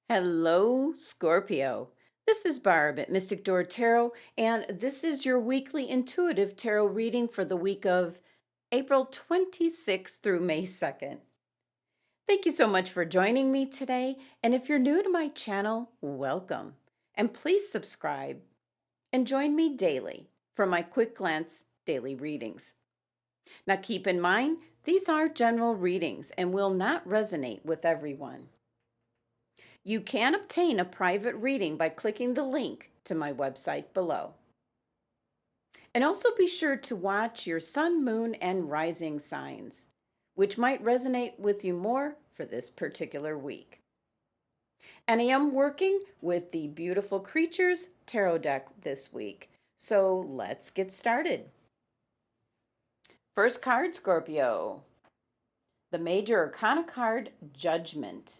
Hello, Scorpio. This is Barb at Mystic Door Tarot, and this is your weekly intuitive tarot reading for the week of April 26th through May 2nd. Thank you so much for joining me today, and if you're new to my channel, welcome. And please subscribe and join me daily for my quick glance daily readings. Now keep in mind, these are general readings and will not resonate with everyone. You can obtain a private reading by clicking the link to my website below. And also be sure to watch your sun, moon, and rising signs, which might resonate with you more for this particular week. And I am working with the Beautiful Creatures Tarot deck this week, so let's get started. First card, Scorpio. The Major Arcana card, Judgment.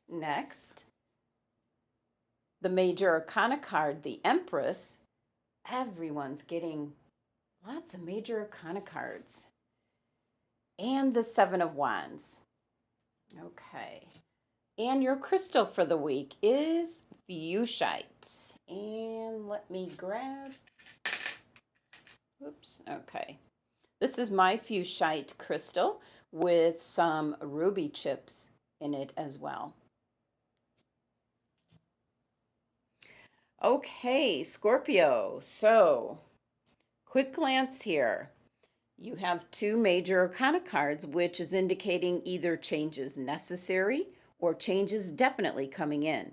Next, the Major Arcana card, the Empress. Everyone's getting lots of Major Arcana cards. And the Seven of Wands. Okay. And your crystal for the week is Fuchsite. And let me grab. Oops. Okay. This is my Fuchsite crystal with some ruby chips in it as well. Okay, Scorpio. So, quick glance here. You have two Major Arcana cards, which is indicating either changes necessary or changes definitely coming in.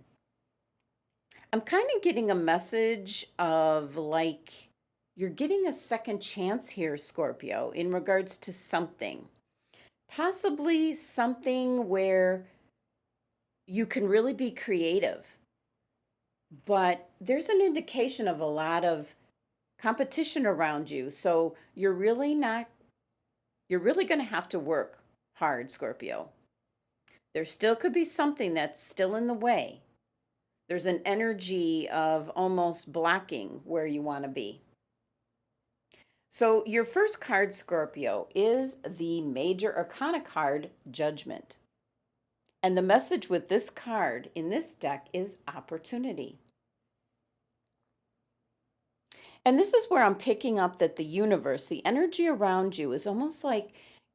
I'm kind of getting a message of like you're getting a second chance here, Scorpio, in regards to something. Possibly something where you can really be creative. But there's an indication of a lot of competition around you. So you're really going to have to work hard, Scorpio. There still could be something that's still in the way. There's an energy of almost blocking where you want to be. So your first card, Scorpio, is the Major Arcana card, Judgment. And the message with this card in this deck is opportunity. And this is where I'm picking up that the universe, the energy around you is almost like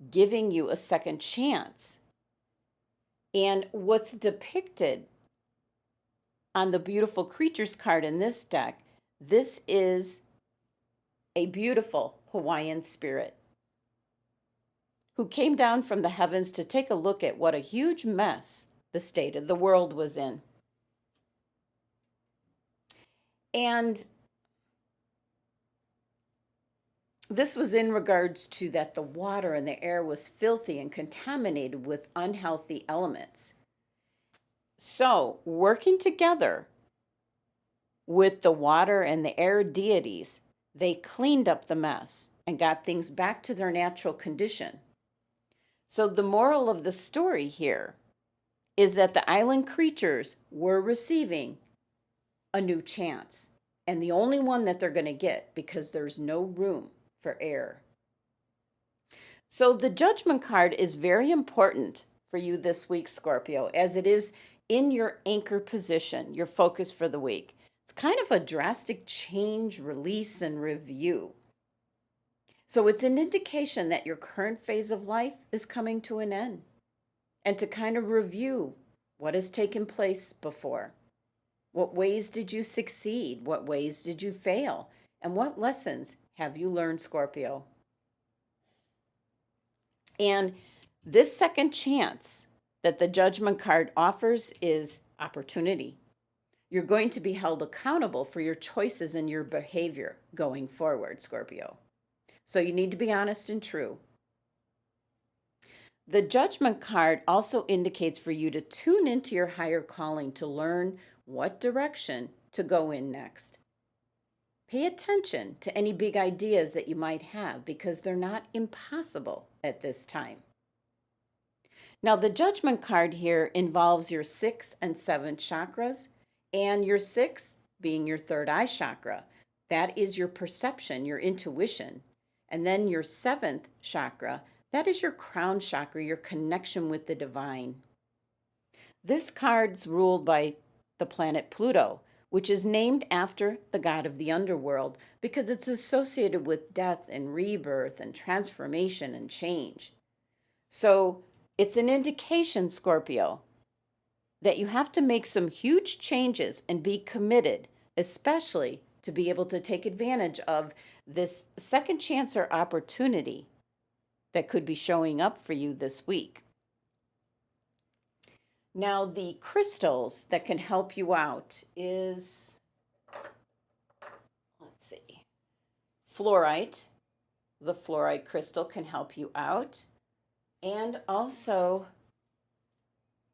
giving you a second chance. And what's depicted on the Beautiful Creatures card in this deck, this is a beautiful Hawaiian spirit who came down from the heavens to take a look at what a huge mess the state of the world was in. And this was in regards to that the water and the air was filthy and contaminated with unhealthy elements. So, working together with the water and the air deities, they cleaned up the mess and got things back to their natural condition. So, the moral of the story here is that the island creatures were receiving a new chance, and the only one that they're going to get because there's no room for air. So the Judgment card is very important for you this week, Scorpio, as it is in your anchor position, your focus for the week. It's kind of a drastic change, release, and review. So it's an indication that your current phase of life is coming to an end, and to kind of review what has taken place before. What ways did you succeed? What ways did you fail? And what lessons have you learned, Scorpio? And this second chance that the Judgment card offers is opportunity. You're going to be held accountable for your choices and your behavior going forward, Scorpio. So you need to be honest and true. The Judgment card also indicates for you to tune into your higher calling to learn what direction to go in next. Pay attention to any big ideas that you might have because they're not impossible at this time. Now, the Judgment card here involves your 6th and 7th chakras, and your 6th being your third eye chakra. That is your perception, your intuition. And then your 7th chakra, that is your crown chakra, your connection with the divine. This card's ruled by the planet Pluto, which is named after the god of the underworld because it's associated with death and rebirth and transformation and change. So it's an indication, Scorpio, that you have to make some huge changes and be committed, especially to be able to take advantage of this second chance or opportunity that could be showing up for you this week. Now, the crystals that can help you out is, let's see, fluorite. The fluorite crystal can help you out, and also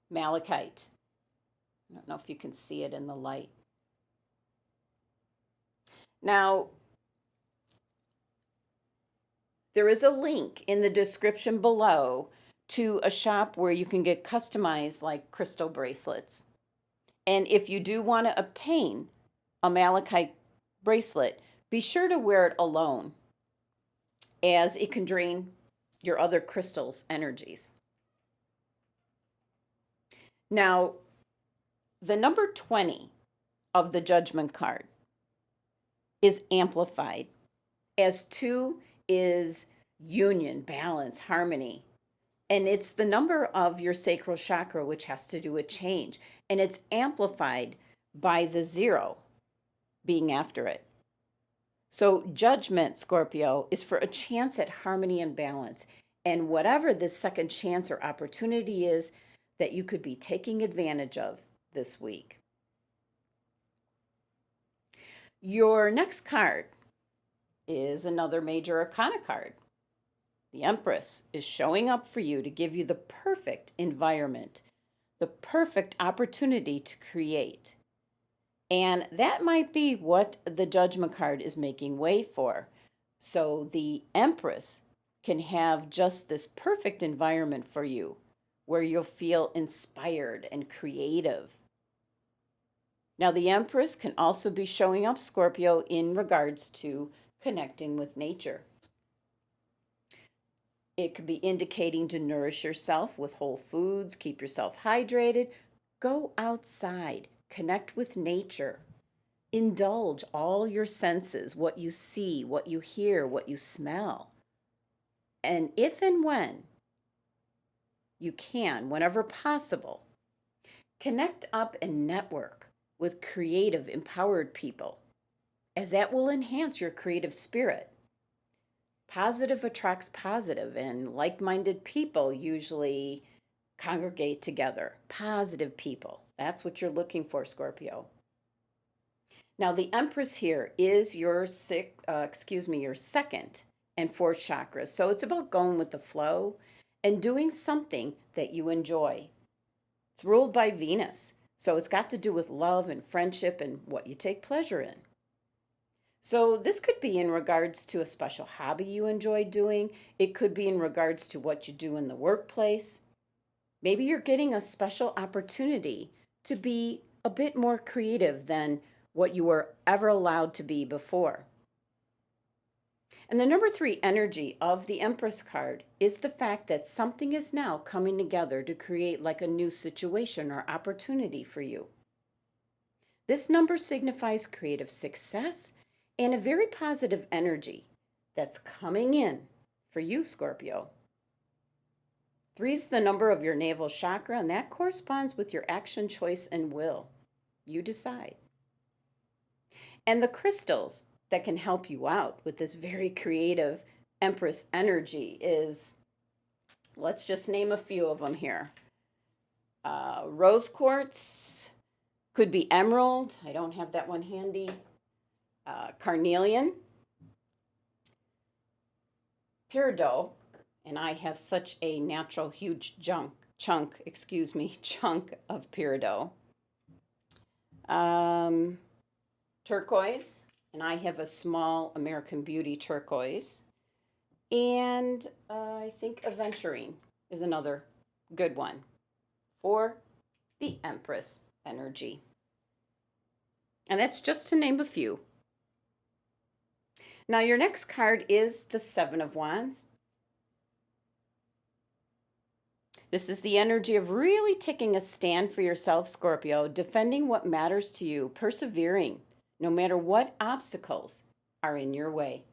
malachite. I don't know if you can see it in the light. Now, there is a link in the description below to a shop where you can get customized like crystal bracelets. And if you do want to obtain a malachite bracelet, be sure to wear it alone, as it can drain your other crystals' energies. Now, the number 20 of the Judgment card is amplified, as 2 is union, balance, harmony. And it's the number of your sacral chakra, which has to do with change. And it's amplified by the 0 being after it. So Judgment, Scorpio, is for a chance at harmony and balance. And whatever this second chance or opportunity is that you could be taking advantage of this week. Your next card is another major arcana card. The Empress is showing up for you to give you the perfect environment, the perfect opportunity to create. And that might be what the Judgment card is making way for. So the Empress can have just this perfect environment for you where you'll feel inspired and creative. Now, the Empress can also be showing up, Scorpio, in regards to connecting with nature. It could be indicating to nourish yourself with whole foods, keep yourself hydrated, go outside, connect with nature, indulge all your senses, what you see, what you hear, what you smell. And if and when you can, whenever possible, connect up and network with creative, empowered people, as that will enhance your creative spirit. Positive attracts positive, and like-minded people usually congregate together. Positive people. That's what you're looking for, Scorpio. Now, the Empress here is your your second and fourth chakras. So it's about going with the flow and doing something that you enjoy. It's ruled by Venus, so it's got to do with love and friendship and what you take pleasure in. So this could be in regards to a special hobby you enjoy doing. It could be in regards to what you do in the workplace. Maybe you're getting a special opportunity to be a bit more creative than what you were ever allowed to be before. And the number 3 energy of the Empress card is the fact that something is now coming together to create like a new situation or opportunity for you. This number signifies creative success and a very positive energy that's coming in for you, Scorpio. 3 is the number of your navel chakra, and that corresponds with your action, choice, and will. You decide. And the crystals that can help you out with this very creative Empress energy is, let's just name a few of them here. Rose quartz, could be emerald. I don't have that one handy. Carnelian, peridot, and I have such a natural huge chunk of peridot. Turquoise, and I have a small American Beauty turquoise. And I think aventurine is another good one for the Empress energy. And that's just to name a few. Now, your next card is the 7 of Wands. This is the energy of really taking a stand for yourself, Scorpio, defending what matters to you, persevering, no matter what obstacles are in your way.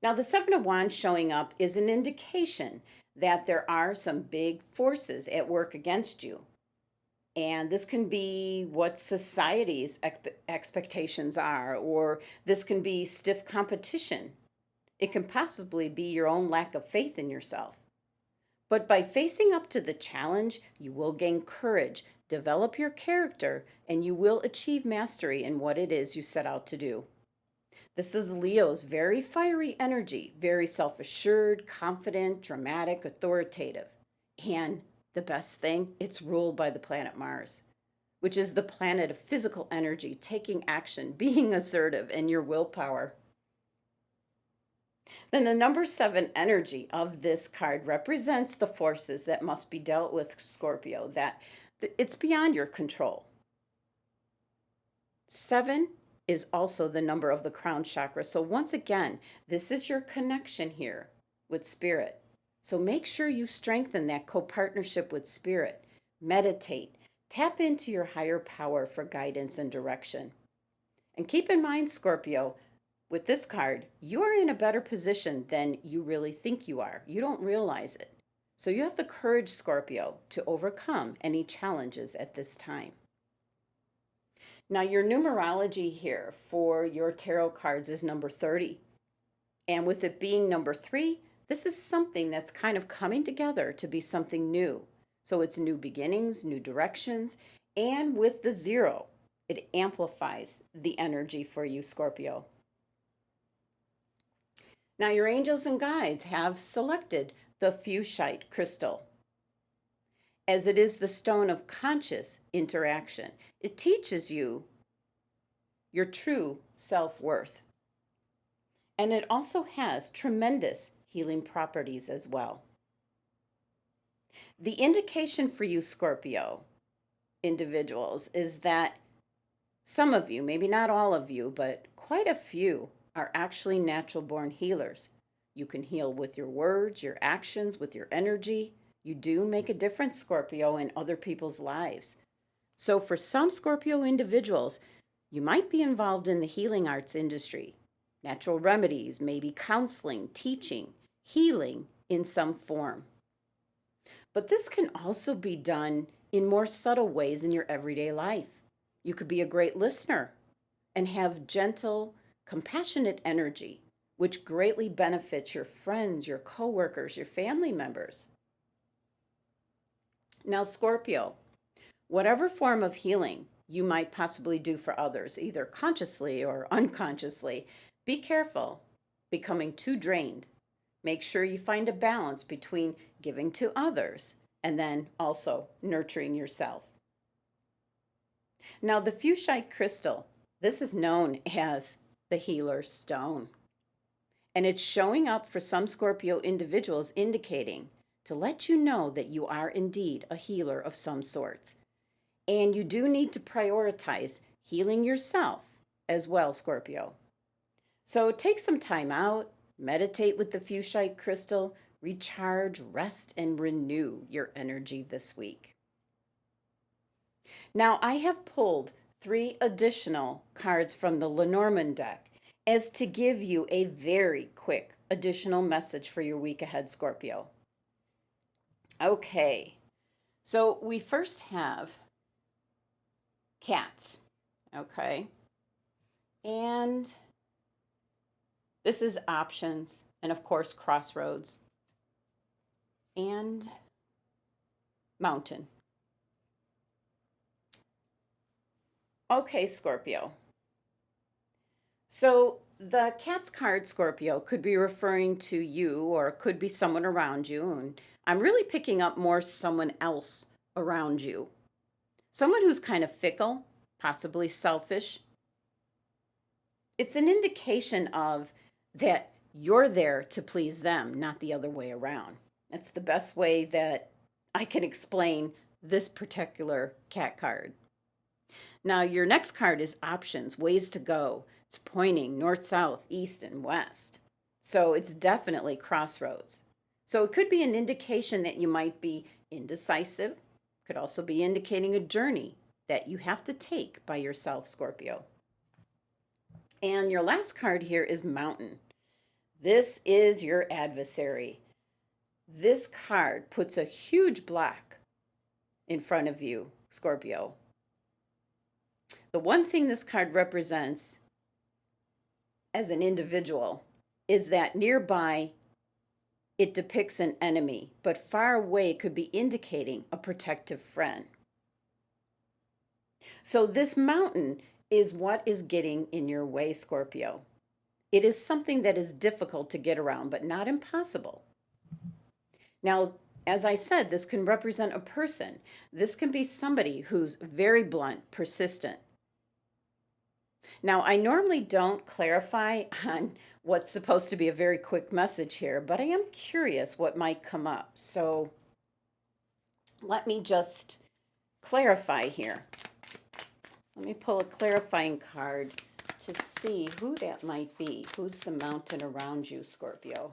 Now, the Seven of Wands showing up is an indication that there are some big forces at work against you. And this can be what society's expectations are, or this can be stiff competition. It can possibly be your own lack of faith in yourself. But by facing up to the challenge, you will gain courage, develop your character, and you will achieve mastery in what it is you set out to do. This is Leo's very fiery energy, very self assured, confident, dramatic, authoritative. And the best thing, it's ruled by the planet Mars, which is the planet of physical energy, taking action, being assertive, and your willpower. Then the number 7 energy of this card represents the forces that must be dealt with, Scorpio, that it's beyond your control. 7 is also the number of the crown chakra. So once again, this is your connection here with spirit. So make sure you strengthen that co-partnership with spirit. Meditate. Tap into your higher power for guidance and direction. And keep in mind, Scorpio, with this card, you are in a better position than you really think you are. You don't realize it. So you have the courage, Scorpio, to overcome any challenges at this time. Now, your numerology here for your tarot cards is number 30. And with it being number 3, this is something that's kind of coming together to be something new. So it's new beginnings, new directions, and with the 0, it amplifies the energy for you, Scorpio. Now, your angels and guides have selected the fuchsite crystal, as it is the stone of conscious interaction. It teaches you your true self-worth. And it also has tremendous healing properties as well. The indication for you, Scorpio individuals, is that some of you, maybe not all of you, but quite a few, are actually natural born healers. You can heal with your words, your actions, with your energy. You do make a difference, Scorpio, in other people's lives. So for some Scorpio individuals, you might be involved in the healing arts industry. Natural remedies, maybe counseling, teaching, healing in some form. But this can also be done in more subtle ways in your everyday life. You could be a great listener and have gentle, compassionate energy, which greatly benefits your friends, your coworkers, your family members. Now, Scorpio, whatever form of healing you might possibly do for others, either consciously or unconsciously, be careful becoming too drained. Make sure you find a balance between giving to others and then also nurturing yourself. Now, the fuchsite crystal, this is known as the healer's stone. And it's showing up for some Scorpio individuals, indicating to let you know that you are indeed a healer of some sorts. And you do need to prioritize healing yourself as well, Scorpio. So take some time out, meditate with the fuchsite crystal, recharge, rest, and renew your energy this week. Now, I have pulled 3 additional cards from the Lenormand deck as to give you a very quick additional message for your week ahead, Scorpio. Okay, so we first have cats, okay? And this is options, and of course, crossroads, and mountain. Okay, Scorpio. So the cat's card, Scorpio, could be referring to you or it could be someone around you. And I'm really picking up more someone else around you. Someone who's kind of fickle, possibly selfish. It's an indication of that you're there to please them, not the other way around. That's the best way that I can explain this particular cat card. Now, your next card is options, ways to go. It's pointing north, south, east, and west. So it's definitely crossroads. So it could be an indication that you might be indecisive, could also be indicating a journey that you have to take by yourself, Scorpio. And your last card here is Mountain. This is your adversary. This card puts a huge block in front of you, Scorpio. The one thing this card represents as an individual is that nearby it depicts an enemy, but far away could be indicating a protective friend. So this mountain is what is getting in your way, Scorpio. It is something that is difficult to get around, but not impossible. Now, as I said, this can represent a person. This can be somebody who's very blunt, persistent. Now, I normally don't clarify on what's supposed to be a very quick message here, but I am curious what might come up. So let me just clarify here. Let me pull a clarifying card to see who that might be. Who's the mountain around you, Scorpio?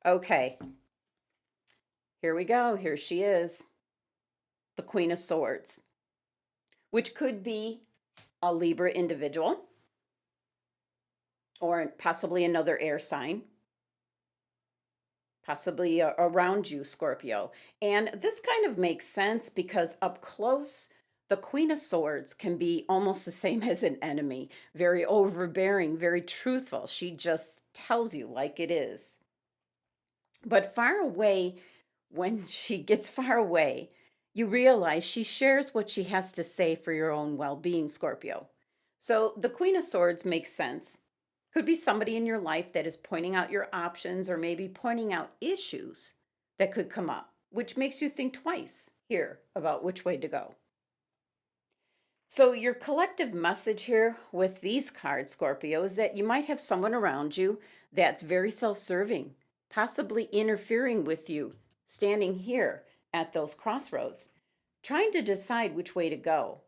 Okay, here we go. Here she is, the Queen of Swords, which could be a Libra individual or possibly another air sign, possibly around you, Scorpio. And this kind of makes sense because up close, the Queen of Swords can be almost the same as an enemy, very overbearing, very truthful. She just tells you like it is. But far away, when she gets far away, you realize she shares what she has to say for your own well being, Scorpio. So the Queen of Swords makes sense. Could be somebody in your life that is pointing out your options or maybe pointing out issues that could come up, which makes you think twice here about which way to go. So, your collective message here with these cards, Scorpio, is that you might have someone around you that's very self serving, possibly interfering with you, standing here at those crossroads, trying to decide which way to go,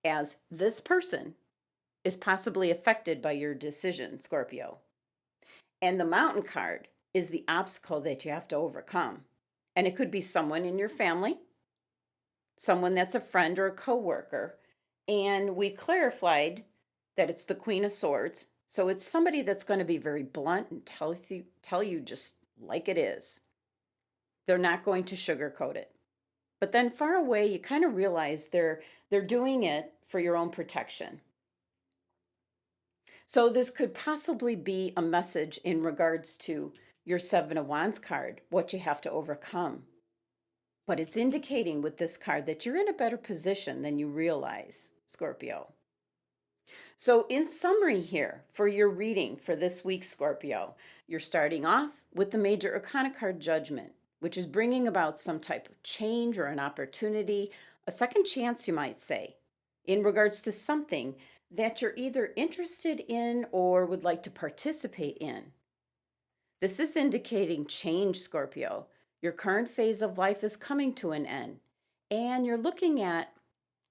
as this person is possibly affected by your decision, Scorpio. And the mountain card is the obstacle that you have to overcome. And it could be someone in your family, someone that's a friend or a coworker. And we clarified that it's the Queen of Swords. So it's somebody that's going to be very blunt and tell you just like it is. They're not going to sugarcoat it. But then far away, you kind of realize they're doing it for your own protection. So this could possibly be a message in regards to your Seven of Wands card, what you have to overcome. But it's indicating with this card that you're in a better position than you realize, Scorpio. So, in summary, here for your reading for this week, Scorpio, you're starting off with the Major Arcana card Judgment, which is bringing about some type of change or an opportunity, a second chance, you might say, in regards to something that you're either interested in or would like to participate in. This is indicating change, Scorpio. Your current phase of life is coming to an end, and you're looking at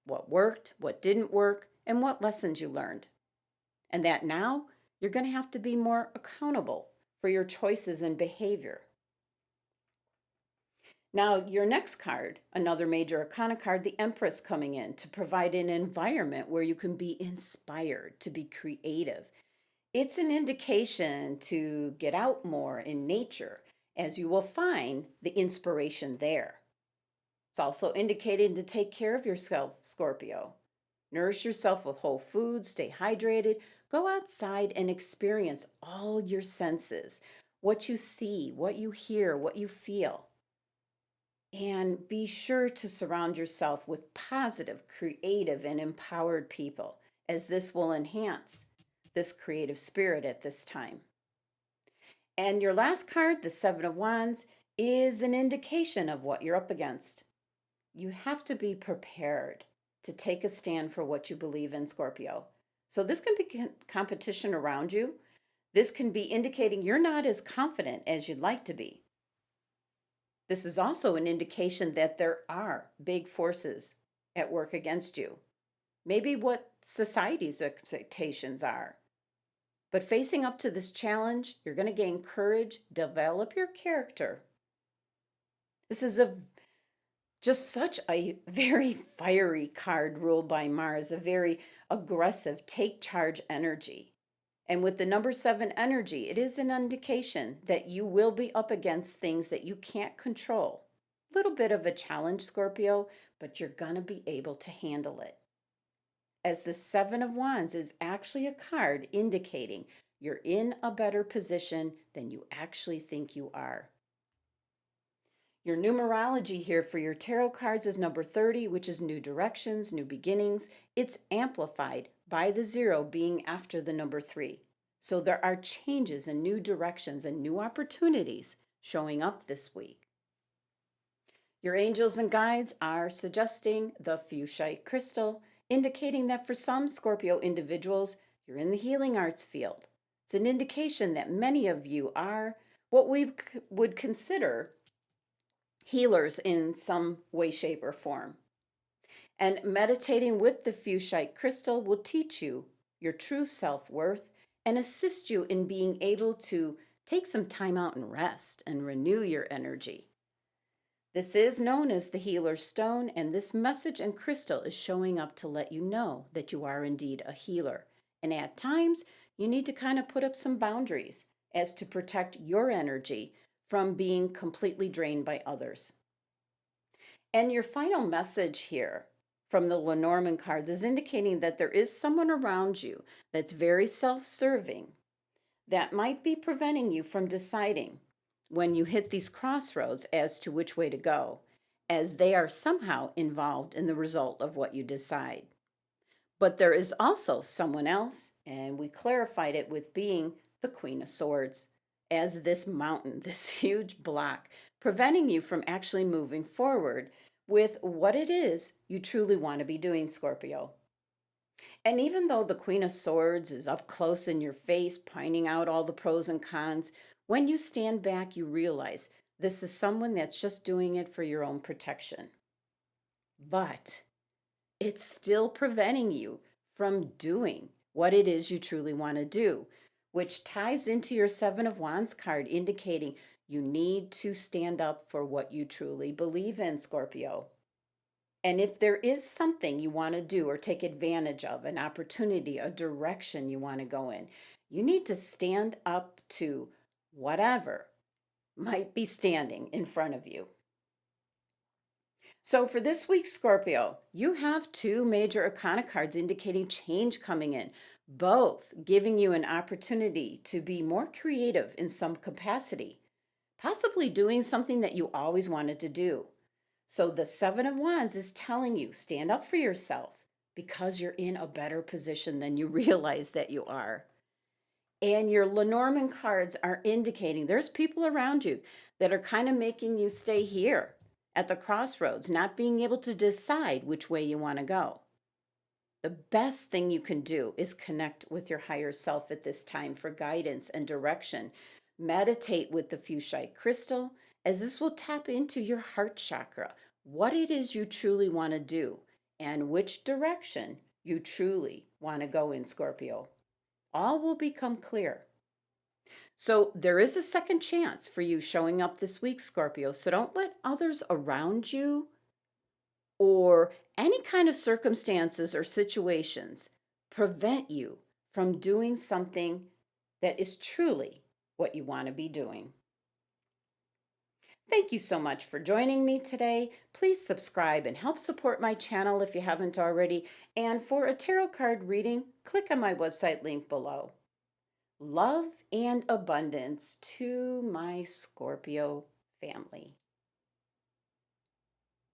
what worked, what didn't work, and what lessons you learned. And that now you're going to have to be more accountable for your choices and behavior. Now, your next card, another major arcana card, the Empress coming in to provide an environment where you can be inspired to be creative. It's an indication to get out more in nature, as you will find the inspiration there. It's also indicating to take care of yourself, Scorpio. Nourish yourself with whole foods, stay hydrated, go outside and experience all your senses, what you see, what you hear, what you feel. And be sure to surround yourself with positive, creative, and empowered people, as this will enhance this creative spirit at this time. And your last card, the Seven of Wands, is an indication of what you're up against. You have to be prepared to take a stand for what you believe in, Scorpio. So this can be competition around you. This can be indicating you're not as confident as you'd like to be. This is also an indication that there are big forces at work against you. Maybe what society's expectations are, But facing up to this challenge, you're going to gain courage, develop your character. This is just such a very fiery card ruled by Mars, a very aggressive, take charge energy. And with the number 7 energy, it is an indication that you will be up against things that you can't control. A little bit of a challenge, Scorpio, but you're going to be able to handle it. As the 7 of Wands is actually a card indicating you're in a better position than you actually think you are. Your numerology here for your tarot cards is number 30, which is new directions, new beginnings. It's amplified by the 0 being after the number 3. So there are changes and new directions and new opportunities showing up this week. Your angels and guides are suggesting the fuchsia crystal, indicating that for some Scorpio individuals, you're in the healing arts field. It's an indication that many of you are what we would consider healers in some way, shape, or form. And meditating with the fuchsia crystal will teach you your true self-worth and assist you in being able to take some time out and rest and renew your energy. This is known as the healer's stone, and this message and crystal is showing up to let you know that you are indeed a healer. And at times, you need to kind of put up some boundaries as to protect your energy from being completely drained by others. And your final message here from the Lenormand cards is indicating that there is someone around you that's very self-serving that might be preventing you from deciding when you hit these crossroads as to which way to go, as they are somehow involved in the result of what you decide. But there is also someone else, and we clarified it with being the Queen of Swords, as this mountain, this huge block, preventing you from actually moving forward with what it is you truly want to be doing, Scorpio. And even though the Queen of Swords is up close in your face, pointing out all the pros and cons, when you stand back, you realize this is someone that's just doing it for your own protection. But it's still preventing you from doing what it is you truly want to do, which ties into your 7 of Wands card, indicating you need to stand up for what you truly believe in, Scorpio. And if there is something you want to do or take advantage of, an opportunity, a direction you want to go in, you need to stand up to whatever might be standing in front of you. So for this week, Scorpio, you have 2 major arcana cards indicating change coming in, both giving you an opportunity to be more creative in some capacity, possibly doing something that you always wanted to do. So the 7 of Wands is telling you, stand up for yourself because you're in a better position than you realize that you are. And your Lenormand cards are indicating there's people around you that are kind of making you stay here at the crossroads, not being able to decide which way you want to go. The best thing you can do is connect with your higher self at this time for guidance and direction. Meditate with the fuchsia crystal, as this will tap into your heart chakra, what it is you truly want to do, and which direction you truly want to go in, Scorpio. All will become clear. So there is a second chance for you showing up this week, Scorpio. So don't let others around you or any kind of circumstances or situations prevent you from doing something that is truly what you want to be doing. Thank you so much for joining me today. Please subscribe and help support my channel if you haven't already. And for a tarot card reading, click on my website link below. Love and abundance to my Scorpio family.